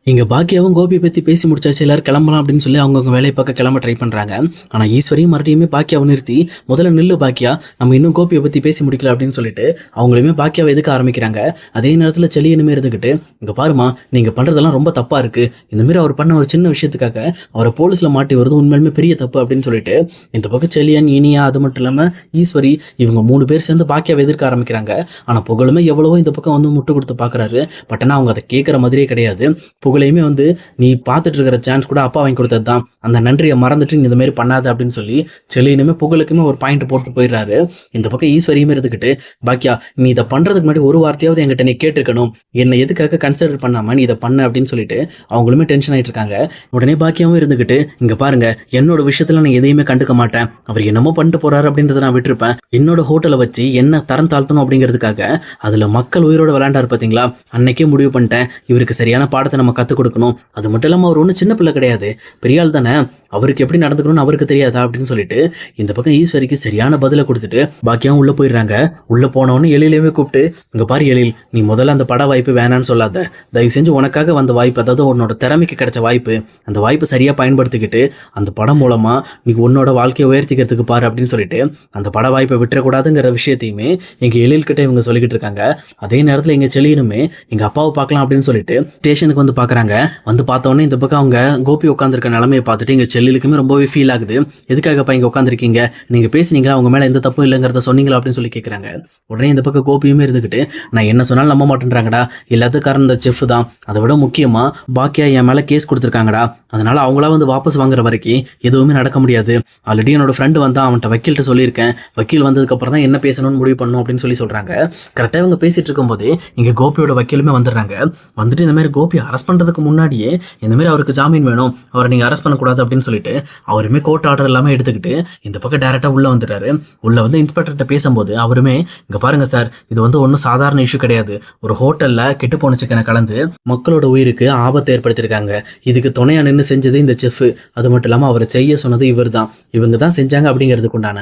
இங்க பாக்கியாவும் கோபியை பத்தி பேசி முடிச்சாச்சு, எல்லாரும் கிளம்பலாம் அப்படின்னு சொல்லி அவங்கவுங்க வேலையை பார்க்க கிளம்ப ட்ரை பண்றாங்க. ஆனா ஈஸ்வரியும் மறுபடியுமே பாக்கியாவை நிறுத்தி, முதல்ல நில்லு பாக்கியா, நம்ம இன்னும் கோபியை பத்தி பேசி முடிக்கல அப்படின்னு சொல்லிட்டு அவங்களுமே பாக்கியாவை எதுக்க ஆரம்பிக்கிறாங்க. அதே நேரத்துல செலியனுமே இருந்துகிட்டு, இங்க பாருமா, நீங்க பண்றதெல்லாம் ரொம்ப தப்பா இருக்கு. இந்த மாதிரி அவர் பண்ண ஒரு சின்ன விஷயத்துக்காக அவரை போலீஸ்ல மாட்டி வருது உண்மையிலுமே பெரிய தப்பு அப்படின்னு சொல்லிட்டு இந்த பக்கம் செலியன், இனியா, அது மட்டும் இல்லாம ஈஸ்வரி, இவங்க 3 பேர் சேர்ந்து பாக்கியாவை எதிர்க்க ஆரம்பிக்கிறாங்க. ஆனா புகழுமே எவ்வளவோ இந்த பக்கம் வந்து முட்டு கொடுத்து பாக்குறாரு. பட் ஆனா அவங்க அதை கேட்கற மாதிரியே கிடையாது. புகழையுமே வந்து, நீ பார்த்துட்டு இருக்கிற சான்ஸ் கூட அப்பா வாங்கி கொடுத்தது தான், அந்த நன்றியை மறந்துட்டு நீ இந்த மாதிரி பண்ணாத அப்படின்னு சொல்லி செலியனுமே புகழுக்குமே ஒரு பாயிண்ட் போட்டு போயிடுறாரு. இந்த பக்கம் ஈஸ்வரியுமே இருந்துக்கிட்டு, பாக்கியா, நீ இதை பண்றதுக்கு முன்னாடி ஒரு வார்த்தையாவது என்கிட்ட நீ கேட்டிருக்கணும், என்னை எதுக்காக கன்சிடர் பண்ணாம நீ இதை பண்ண அப்படின்னு சொல்லிட்டு அவங்களுமே டென்ஷன் ஆயிட்டு இருக்காங்க. உடனே பாக்கியாவும் இருந்துக்கிட்டு, இங்க பாருங்க, என்னோட விஷயத்துல நான் எதையுமே கண்டுக்க மாட்டேன், அவர் என்னமோ பண்ணிட்டு போறாரு அப்படின்றத நான் விட்டுருப்பேன். என்னோட ஹோட்டலை வச்சு என்ன தரம் தாழ்த்தணும் அப்படிங்கிறதுக்காக அதுல மக்கள் உயிரோட விளையாண்டாரு பாத்தீங்களா, அன்னைக்கே முடிவு பண்ணிட்டேன், இவருக்கு சரியான பாடத்தை நம்ம கற்றுக் கொடுக்கணும். அது மட்டும் இல்லாமல் அவர் ஒன்றும் சின்ன பிள்ளை கிடையாது, பெரிய ஆள் தானே, அவருக்கு எப்படி நடந்துக்கணும்னு அவருக்கு தெரியாதா அப்படின்னு சொல்லிட்டு இந்த பக்கம் ஈஸ்வரிக்கு சரியான பதிலை கொடுத்துட்டு பாக்கியாவும் உள்ள போயிடுறாங்க. உள்ள போனவொன்னு எழிலையுமே கூப்பிட்டு, இங்க பாரு எழில், நீ முதல்ல அந்த பட வாய்ப்பு வேணான்னு சொல்லாத, தயவு செஞ்சு உனக்காக வந்த வாய்ப்பு, அதாவது உன்னோட திறமைக்கு கிடைச்ச வாய்ப்பு, அந்த வாய்ப்பு சரியா பயன்படுத்திக்கிட்டு அந்த படம் மூலமா நீ உன்னோட வாழ்க்கையை உயர்த்திக்கிறதுக்கு பாரு அப்படின்னு சொல்லிட்டு அந்த பட வாய்ப்பை விட்டுறக்கூடாதுங்கிற விஷயத்தையுமே எங்க எழில் கிட்ட இவங்க சொல்லிக்கிட்டு இருக்காங்க. அதே நேரத்தில் எங்க செலியனுமே எங்க அப்பாவை பார்க்கலாம் அப்படின்னு சொல்லிட்டு ஸ்டேஷனுக்கு வந்து பார்க்குறாங்க. வந்து பார்த்தோன்னே இந்த பக்கம் அவங்க கோபி உட்காந்துருக்க நிலமையை பார்த்துட்டு எங்கள் செல்லிலுக்குமே ரொம்பவே ஃபீல் ஆகுது. எதுக்காகப்பா இங்கே உட்காந்துருக்கீங்க, நீங்கள் பேசுனீங்களா, அவங்க மேலே எந்த தப்பும் இல்லைங்கிறத சொன்னீங்களா அப்படின்னு சொல்லி கேட்குறாங்க. உடனே இந்த பக்கம் கோபியுமே இருந்துக்கிட்டு, நான் என்ன சொன்னாலும் நம்ப மாட்டேன்றாங்கடா, எல்லாத்துக்கும் காரணம் இந்த செஃப் தான், அதை விட முக்கியமாக பாக்கியா என் மேலே கேஸ் கொடுத்துருக்காங்கடா, அதனால அவங்களா வந்து வாபஸ் வாங்குற வரைக்கும் எதுவுமே நடக்க முடியாது. ஆல்ரெடி என்னோட ஃப்ரெண்டு வந்தா, அவன்கிட்ட வக்கீல்கிட்ட சொல்லியிருக்கேன், வக்கீல் வந்ததுக்கப்புறம் தான் என்ன பேசணும்னு முடிவு பண்ணணும் அப்படின்னு சொல்லி சொல்கிறாங்க. கரெக்டாக இவங்க பேசிட்டு இருக்கும்போது இங்கே கோபியோட வக்கீலுமே வந்துடுறாங்க. வந்துட்டு இந்த மாதிரி கோபி அரெஸ்ட் பண்ணுறதுக்கு முன்னாடியே இந்த மாதிரி அவருக்கு ஜாமீன் வேணும், அவரை நீங்கள் அரெஸ்ட் பண்ணக்கூடாது அப்படின்னு சொல்லிட்டு அவருமே கோர்ட் ஆர்டர் எல்லாமே எடுத்துக்கிட்டு இந்த பக்கம் டேரெக்டாக உள்ளே வந்துட்டாரு. உள்ளே வந்து இன்ஸ்பெக்டர்கிட்ட பேசும்போது அவருமே, இங்கே பாருங்க சார், இது வந்து ஒன்றும் சாதாரண இஷ்யூ கிடையாது, ஒரு ஹோட்டலில் கெட்டு போன சிக்கனை கலந்து மக்களோட உயிருக்கு ஆபத்தை ஏற்படுத்தியிருக்காங்க, இதுக்கு துணையாக நின்று செஞ்சது இந்த செஃப், அது மட்டும் இல்லாமல் அவரை செய்ய சொன்னது இவர் தான், இவங்க தான் செஞ்சாங்க அப்படிங்கிறதுக்கு உண்டான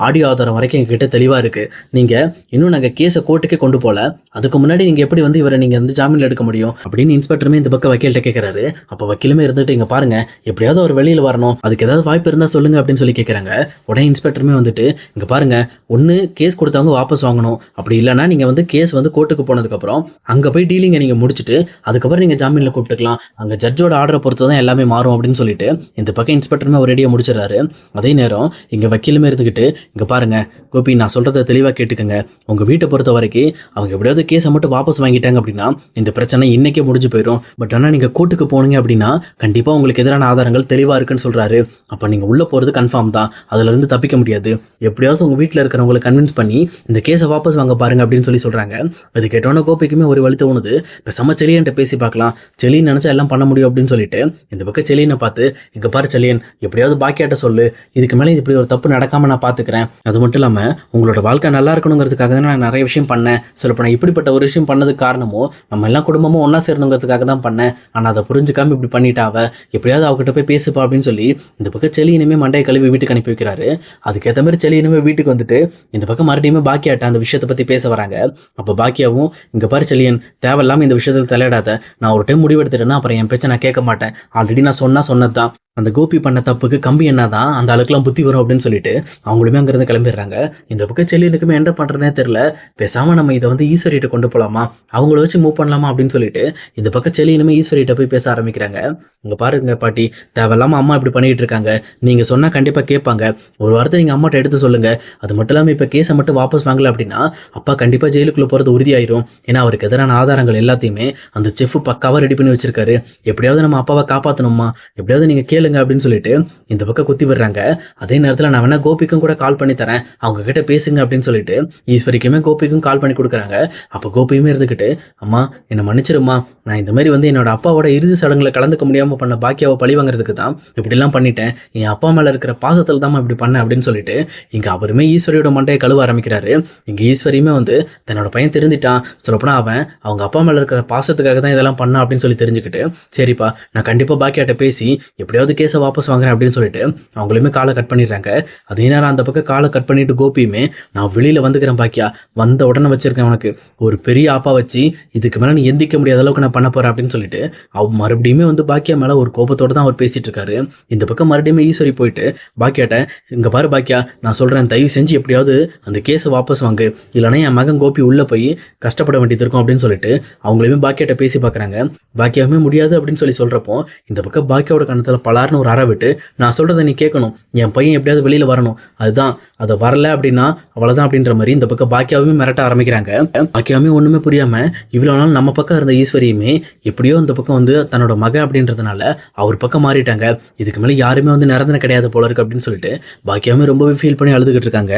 ஆடியோ ஆதாரம் வரைக்கும் எங்ககிட்ட தெளிவாக இருக்குது. நீங்கள் இன்னும் நாங்கள் கேஸை கோர்ட்டுக்கே கொண்டு போகல, அதுக்கு முன்னாடி நீங்கள் எப்படி வந்து இவரை நீங்கள் வந்து ஜாமீனில் எடுக்க முடியும் அப்படின்னு இன்ஸ்பெக்டருமே இந்த பக்கம் வக்கீல்கிட்ட கேட்குறாரு. அப்போ வக்கீலுமே இருந்துட்டு, இங்கே பாருங்க, எப்படியாவது அவர் வெளியில் வரணும், அதுக்கு ஏதாவது வாய்ப்பு இருந்தால் சொல்லுங்க அப்படின்னு சொல்லி கேட்குறாங்க. உடனே இன்ஸ்பெக்டருமே வந்துட்டு, இங்கே பாருங்க, ஒன்று கேஸ் கொடுத்தவங்க வாபஸ் வாங்கணும், அப்படி இல்லைனா நீங்கள் வந்து கேஸ் வந்து கோர்ட்டுக்கு போனதுக்கப்புறம் அங்கே போய் டீலிங்கை நீங்கள் முடிச்சுட்டு அதுக்கப்புறம் நீங்கள் ஜாமீனில் கூப்பிட்டுக்கலாம், அங்கே ஜட்ஜோட ஆர்டரை பொறுத்து தான் எல்லாமே மாறும் அப்படின்னு சொல்லிட்டு இந்த பக்கம் இன்ஸ்பெக்டருமே ஒரு ரெடியாக முடிச்சிடறாரு. அதே நேரம் இங்கே வக்கீலுமே இருந்துக்கிட்டு, இங்கே பாருங்க கோபி, நான் சொல்கிறத தெளிவாக கேட்டுக்கங்க, உங்கள் வீட்டை பொறுத்த வரைக்கும் அவங்க எப்படியாவது கேஸை மட்டும் வாபஸ் வாங்கிட்டாங்க அப்படின்னா இந்த பிரச்சனை இன்னைக்கே முடிஞ்சு போயிடும். பட் ஆனால் நீங்கள் கோர்ட்டுக்கு போனீங்க அப்படின்னா கண்டிப்பாக உங்களுக்கு எதிரான ஆதாரங்கள் தெளிவாக இருக்குன்னு சொல்கிறாரு. அப்போ நீங்கள் உள்ளே போகிறது கன்ஃபார்ம் தான், அதிலிருந்து தப்பிக்க முடியாது, எப்படியாவது உங்கள் வீட்டில் இருக்கிறவங்களை கன்வின்ஸ் பண்ணி இந்த கேஸை வாபஸ் வாங்க பாருங்க அப்படின்னு சொல்லி சொல்கிறாங்க. அது கேட்டோன்னே கோபிக்குமே ஒரு வழி தோணுது, இப்போ செம்ம செலியன்ட்ட பேசி பார்க்கலாம், செலியன் நினச்சா எல்லாம் பண்ண முடியும் அப்படின்னு சொல்லிட்டு இந்த பக்கம் செலியனை பார்த்து, இங்கே பாரு செலியன், எப்படியாவது பாக்கியாட்ட சொல்லு, இதுக்கு மேலே இப்படி ஒரு தப்பு நடக்காமல் நான் பார்த்துக்கிறேன், அது மட்டும் இல்லாமல் உங்களோட வாழ்க்கை நல்லா இருக்கணுங்கிறதுக்காக தான் நான் நிறைய விஷயம் பண்ணேன், சொல்லப்போனால் இப்படிப்பட்ட ஒரு விஷயம் பண்ணதுக்கு காரணமோ நம்ம எல்லாம் குடும்பமும் ஒன்றா சேரணுங்கிறதுக்காக தான் பண்ணேன், ஆனால் அதை புரிஞ்சுக்காம இப்படி பண்ணிட்டாவ, எப்படியாவது அவகிட்ட போய் பேசுப்பா அப்படின்னு சொல்லி இந்த பக்கம் செலியனுமே மண்டையை கழுவி வீட்டுக்கு அனுப்பி வைக்கிறாரு. அதுக்கேற்ற மாதிரி செலியனுமே வீட்டுக்கு வந்துட்டு இந்த பக்கம் மறுபடியுமே பாக்கியாட்ட அந்த விஷயத்தை பற்றி பேச வராங்க. அப்போ பாக்கியாவும், இங்கே பாரு செலியன், தேவையில்லாமல் இந்த விஷயத்தில் தலையிடாத, நான் ஒரு டைம் முடிவெடுத்துட்டேன்னா அப்புறம் என் பேச்சை நான் கேட்க மாட்டேன், ஆல்ரெடி நான் சொன்னது தான், அந்த கோபி பண்ண தப்புக்கு கம்பி என்னதான் அந்த அளவுக்குலாம் புத்தி வரும் அப்படின்னு சொல்லிட்டு அவங்களுமே அங்கேருந்து கிளம்பிடுறாங்க. இந்த பக்கம் செல்லினுக்குமே என்ன பண்ணுறதுனே தெரில, பேசாமல் நம்ம இதை வந்து ஈஸ்வரிகிட்ட கொண்டு போகலாமா, அவங்கள வச்சு மூவ் பண்ணலாமா அப்படின்னு சொல்லிட்டு இந்த பக்கம் செல்லினுமே ஈஸ்வரிகிட்ட போய் பேச ஆரம்பிக்கிறாங்க. இங்கே பாருங்க பாட்டி, தேவையில்லாமல் அம்மா இப்படி பண்ணிகிட்டு இருக்காங்க, நீங்கள் சொன்னால் கண்டிப்பாக கேட்பாங்க, ஒரு வாரத்தை நீங்கள் அம்மாட்ட எடுத்து சொல்லுங்கள், அது மட்டும் இல்லாமல் இப்போ கேஸை மட்டும் வாபஸ் வாங்கலை அப்படின்னா அப்பா கண்டிப்பாக ஜெயிலுக்குள்ளே போகிறது உறுதியாயிரும், ஏன்னா அவருக்கு எதிரான ஆதாரங்கள் எல்லாத்தையுமே அந்த செஃப் பக்காவாக ரெடி பண்ணி வச்சிருக்காரு, எப்படியாவது நம்ம அப்பாவை காப்பாற்றணுமா, எப்படியாவது நீங்கள் கேளுங்க அப்படின்னு சொல்லிட்டு இந்த பக்கம் குத்தி விடுறாங்க. அதே நேரத்தில் நான் வேணா கோபிக்கும் கூட கால் பண்ணி தரேன், அவங்க கிட்ட பேசுங்க அப்படின்னு சொல்லிட்டு ஈஸ்வரிக்குமே கோபிக்கும் கால் பண்ணி கொடுக்குறாங்க. அப்போ கோபியுமே இருந்துக்கிட்டு, அம்மா என்னை மன்னிச்சிருமா, நான் இந்த மாதிரி வந்து என்னோட அப்பாவோட இறுதி சடங்குல கலந்துக்க முடியாமல் பண்ண பாக்கியாவை பழி வாங்குறதுக்கு தான் இப்படிலாம் பண்ணிட்டேன், என் அப்பா மேலே இருக்கிற பாசத்தில் தான் இப்படி பண்ணேன் அப்படின்னு சொல்லிட்டு இங்கே அவருமே ஈஸ்வரியோட மண்டையை கழுவ ஆரம்பிக்கிறாரு. இங்கே ஈஸ்வரியுமே வந்து தன்னோட பையன் திருந்திட்டான், சொல்லப்போனால் அவன் அவங்க அப்பா மேலே இருக்கிற பாசத்துக்காக தான் இதெல்லாம் பண்ணான் அப்படின்னு சொல்லி தெரிஞ்சுக்கிட்டு, சரிப்பா நான் கண்டிப்பாக பாக்கியாட்ட பேசி எப்படியாவது கேஸை வாபஸ் வாங்குறேன் அப்படின்னு சொல்லிட்டு அவங்களுமே காலை கட் பண்ணிடுறாங்க. அதே நேரம் அந்த பக்கம் காலை கட் பண்ணிட்டு கோபியுமே, நான் வெளியில் வந்துக்கிறேன் பாக்கியா, வந்த உடனே வச்சிருக்கேன் உனக்கு ஒரு பெரிய ஆப்பா வச்சு, இதுக்கு மேலே நீ எந்திக்க முடியாத அளவுக்கு நான் பண்ண போகிறேன் அப்படின்னு சொல்லிட்டு அவர் மறுபடியுமே வந்து பாக்கியா மேலே ஒரு கோபத்தோடு தான் அவர் பேசிகிட்டு இருக்காரு. இந்த பக்கம் மறுபடியும் ஈஸ்வரி போயிட்டு பாக்கியாட்ட, இங்கே பாரு பாக்கியா, நான் சொல்கிறேன் தயவு செஞ்சு எப்படியாவது அந்த கேஸை வாபஸ் வாங்கு, இல்லைனா என் மகன் கோபி உள்ளே போய் கஷ்டப்பட வேண்டியது இருக்கும் அப்படின்னு சொல்லிட்டு அவங்களையுமே பாக்கியாட்ட பேசி பார்க்குறாங்க. பாக்கியாவுமே முடியாது அப்படின்னு சொல்லி சொல்கிறப்போ இந்த பக்கம் பாக்கியாவோட கணத்தில் பலார்னு ஒரு அறை விட்டு, நான் சொல்கிறத நீ கேட்கணும், என் பையன் எப்படியாவது வெளியில் வரணும், அதுதான், அதை வரல அப்படின்னா அவ்வளோதான் அப்படின்ற மாதிரி இந்த பக்கம் பாக்கியாவுமே மிரட்ட ஆரம்பிக்கிறாங்க. பாக்கியாவுமே ஒன்றுமே புரியாமல் இவ்வளோ நாள் நம்ம பக்கம் இருந்த ஈஸ்வரியுமே எப்படியோ இந்த பக்கம் வந்து தன்னோட மகன் அப்படின்றதுனால அவர் பக்கம் மாறிட்டாங்க, இதுக்கு மேலே யாருமே வந்து நிரந்தரம் கிடையாது போல இருக்கு அப்படின்னு சொல்லிட்டு பாக்கியாவுமே ரொம்பவே ஃபீல் பண்ணி அழுதுகிட்டு இருக்காங்க.